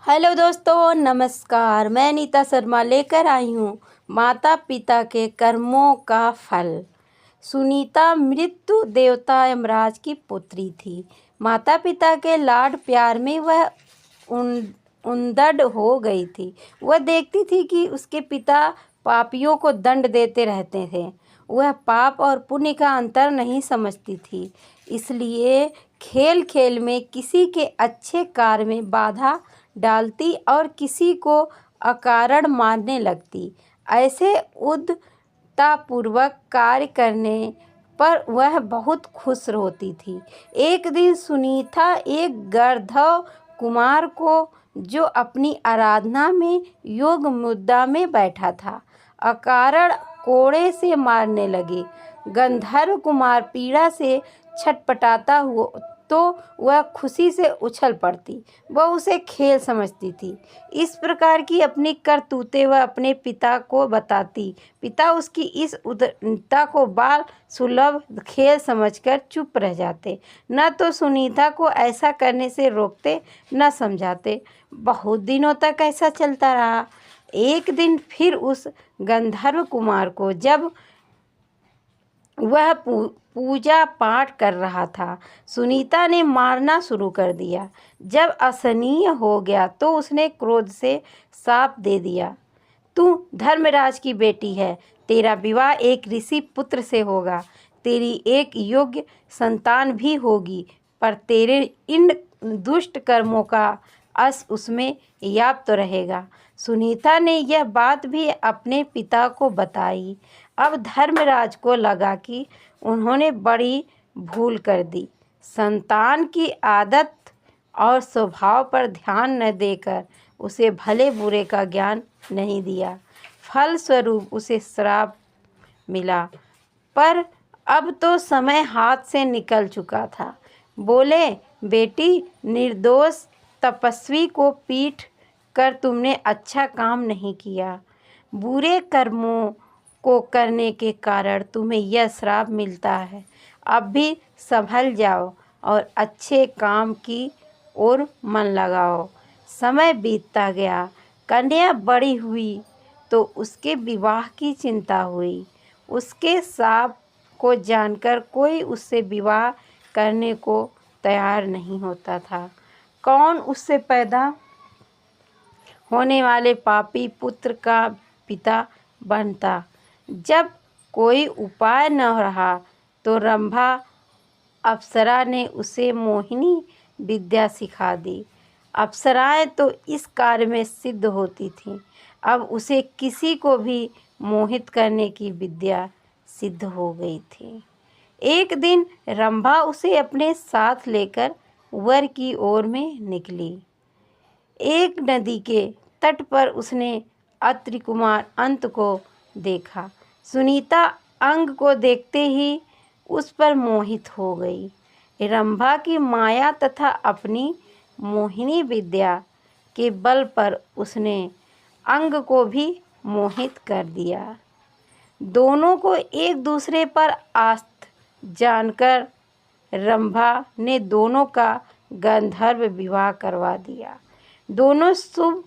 Hello दोस्तों, नमस्कार। मैं नीता शर्मा लेकर आई हूँ माता पिता के कर्मों का फल। सुनीता मृत्यु देवता यमराज की पुत्री थी। माता पिता के लाड प्यार में वह उद्दंड हो गई थी। वह देखती थी कि उसके पिता पापियों को दंड देते रहते थे। वह पाप और पुण्य का अंतर नहीं समझती थी, इसलिए खेल खेल में किसी के अच्छे कार्य में बाधा डालती और किसी को अकारण मारने लगती। ऐसे उदारतापूर्वक कार्य करने पर वह बहुत खुश होती थी। एक दिन सुनीता एक गर्दभ कुमार को, जो अपनी आराधना में योग मुद्रा में बैठा था, अकारण कोड़े से मारने लगी। गंधर्व कुमार पीड़ा से छटपटाता हुआ तो वह खुशी से उछल पड़ती। वह उसे खेल समझती थी। इस प्रकार की अपनी करतूतें वह अपने पिता को बताती। पिता उसकी इस उदारता को बाल सुलभ खेल समझकर चुप रह जाते। न तो सुनीता को ऐसा करने से रोकते, न समझाते। बहुत दिनों तक ऐसा चलता रहा। एक दिन फिर उस गंधर्व कुमार को, जब वह पूजा पाठ कर रहा था, सुनीता ने मारना शुरू कर दिया। जब असहनीय हो गया तो उसने क्रोध से शाप दे दिया, तू धर्मराज की बेटी है, तेरा विवाह एक ऋषि पुत्र से होगा, तेरी एक योग्य संतान भी होगी, पर तेरे इन दुष्ट कर्मों का अस उसमें याप्त रहेगा। सुनीता ने यह बात भी अपने पिता को बताई। अब धर्मराज को लगा कि उन्होंने बड़ी भूल कर दी। संतान की आदत और स्वभाव पर ध्यान न देकर उसे भले बुरे का ज्ञान नहीं दिया। फलस्वरूप उसे श्राप मिला। पर अब तो समय हाथ से निकल चुका था। बोले, बेटी, निर्दोष तपस्वी को पीट कर तुमने अच्छा काम नहीं किया। बुरे कर्मों को करने के कारण तुम्हें यह श्राप मिलता है। अब भी संभल जाओ और अच्छे काम की ओर मन लगाओ। समय बीतता गया। कन्या बड़ी हुई तो उसके विवाह की चिंता हुई। उसके श्राप को जानकर कोई उससे विवाह करने को तैयार नहीं होता था। कौन उससे पैदा होने वाले पापी पुत्र का पिता बनता। जब कोई उपाय न रहा तो रंभा अप्सरा ने उसे मोहिनी विद्या सिखा दी। अप्सराएं तो इस कार्य में सिद्ध होती थीं। अब उसे किसी को भी मोहित करने की विद्या सिद्ध हो गई थी। एक दिन रंभा उसे अपने साथ लेकर वर की ओर में निकली। एक नदी के तट पर उसने अत्रि कुमार अंत को देखा। सुनीता अंग को देखते ही उस पर मोहित हो गई। रंभा की माया तथा अपनी मोहिनी विद्या के बल पर उसने अंग को भी मोहित कर दिया। दोनों को एक दूसरे पर आस्था जानकर रंभा ने दोनों का गंधर्व विवाह करवा दिया। दोनों शुभ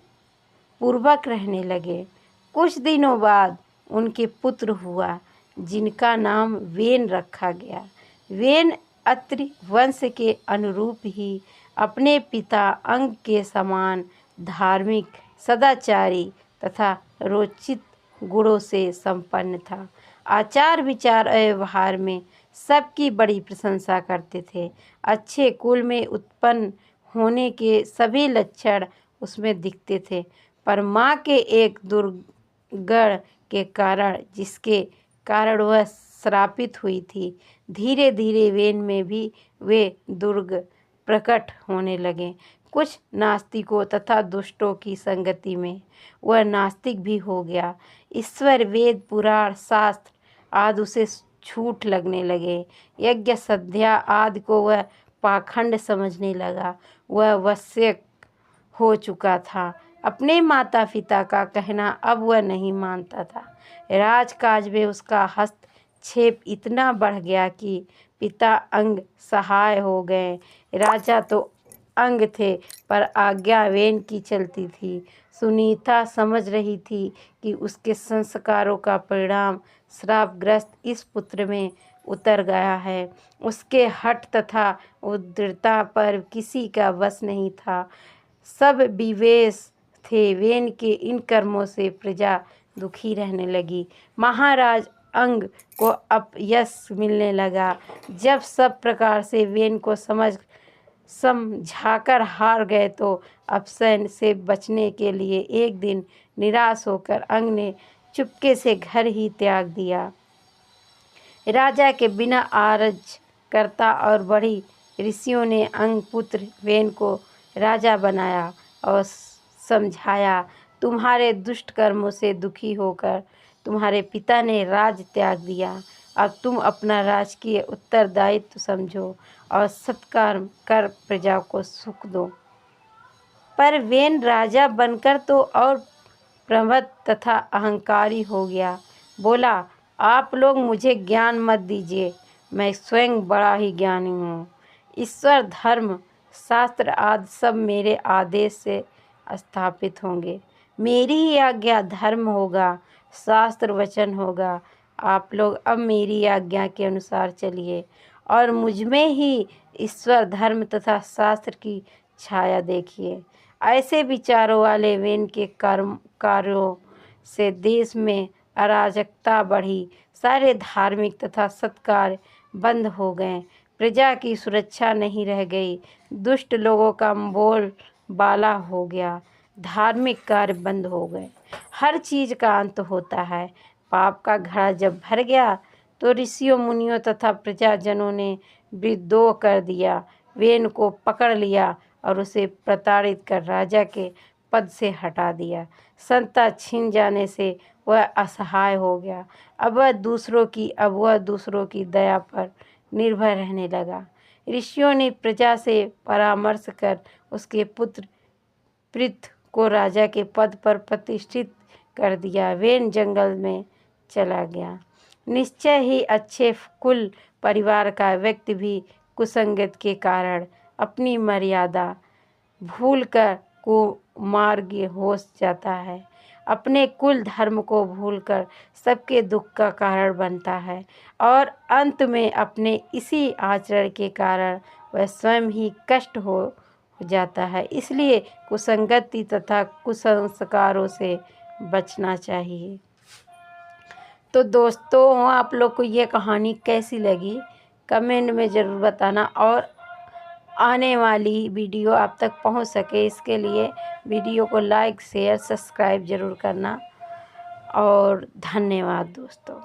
पूर्वक रहने लगे। कुछ दिनों बाद उनके पुत्र हुआ, जिनका नाम वेन रखा गया। वेन अत्रि वंश के अनुरूप ही अपने पिता अंग के समान धार्मिक, सदाचारी तथा रोचित गुणों से संपन्न था। आचार विचार और व्यवहार में सबकी बड़ी प्रशंसा करते थे। अच्छे कुल में उत्पन्न होने के सभी लक्षण उसमें दिखते थे। पर माँ के एक दुर्गुण के कारण, जिसके कारण वह श्रापित हुई थी, धीरे धीरे वेन में भी वे दुर्गुण प्रकट होने लगे। कुछ नास्तिकों तथा दुष्टों की संगति में वह नास्तिक भी हो गया। ईश्वर, वेद, पुराण, शास्त्र आदि उसे झूठ लगने लगे। यज्ञ, संध्या आदि को वह पाखंड समझने लगा। वह वश्यक हो चुका था। अपने माता पिता का कहना अब वह नहीं मानता था। राजकाज में उसका हस्तक्षेप इतना बढ़ गया कि पिता अंग सहाय हो गए। राजा तो अंग थे, पर आज्ञा वेन की चलती थी। सुनीता समझ रही थी कि उसके संस्कारों का परिणाम श्रापग्रस्त इस पुत्र में उतर गया है। उसके हठ तथा उद्रता पर किसी का वश नहीं था। सब विवश थे। वेन के इन कर्मों से प्रजा दुखी रहने लगी। महाराज अंग को अपयश मिलने लगा। जब सब प्रकार से वेन को समझाकर हार गए तो अपसैन से बचने के लिए एक दिन निराश होकर अंग ने चुपके से घर ही त्याग दिया। राजा के बिना आरज करता और बड़ी ऋषियों ने अंग पुत्र वेन को राजा बनाया और समझाया, तुम्हारे दुष्ट कर्मों से दुखी होकर तुम्हारे पिता ने राज त्याग दिया। अब तुम अपना राजकीय उत्तरदायित्व समझो और सत्कर्म कर प्रजा को सुख दो। पर वेन राजा बनकर तो और प्रमद तथा अहंकारी हो गया। बोला, आप लोग मुझे ज्ञान मत दीजिए, मैं स्वयं बड़ा ही ज्ञानी हूँ। ईश्वर, धर्म, शास्त्र आदि सब मेरे आदेश से स्थापित होंगे। मेरी ही आज्ञा धर्म होगा, शास्त्र वचन होगा। आप लोग अब मेरी आज्ञा के अनुसार चलिए और मुझमें ही ईश्वर, धर्म तथा शास्त्र की छाया देखिए। ऐसे विचारों वाले वेन के कार्यों से देश में अराजकता बढ़ी। सारे धार्मिक तथा सत्कार्य बंद हो गए। प्रजा की सुरक्षा नहीं रह गई। दुष्ट लोगों का बोल बाला हो गया। धार्मिक कार्य बंद हो गए। हर चीज़ का अंत होता है। पाप का घड़ा जब भर गया तो ऋषियों, मुनियों तथा प्रजाजनों ने विद्रोह कर दिया। वेन को पकड़ लिया और उसे प्रताड़ित कर राजा के पद से हटा दिया। सत्ता छिन जाने से वह असहाय हो गया। अब वह दूसरों की दया पर निर्भर रहने लगा। ऋषियों ने प्रजा से परामर्श कर उसके पुत्र पृथ को राजा के पद पर प्रतिष्ठित कर दिया। वेन जंगल में चला गया। निश्चय ही अच्छे कुल परिवार का व्यक्ति भी कुसंगत के कारण अपनी मर्यादा भूलकर कुमार्गी हो जाता है। अपने कुल धर्म को भूलकर सबके दुख का कारण बनता है और अंत में अपने इसी आचरण के कारण वह स्वयं ही कष्ट हो जाता है। इसलिए कुसंगति तथा कुसंस्कारों से बचना चाहिए। तो दोस्तों, आप लोग को ये कहानी कैसी लगी कमेंट में ज़रूर बताना और आने वाली वीडियो आप तक पहुंच सके इसके लिए वीडियो को लाइक, शेयर, सब्सक्राइब ज़रूर करना। और धन्यवाद दोस्तों।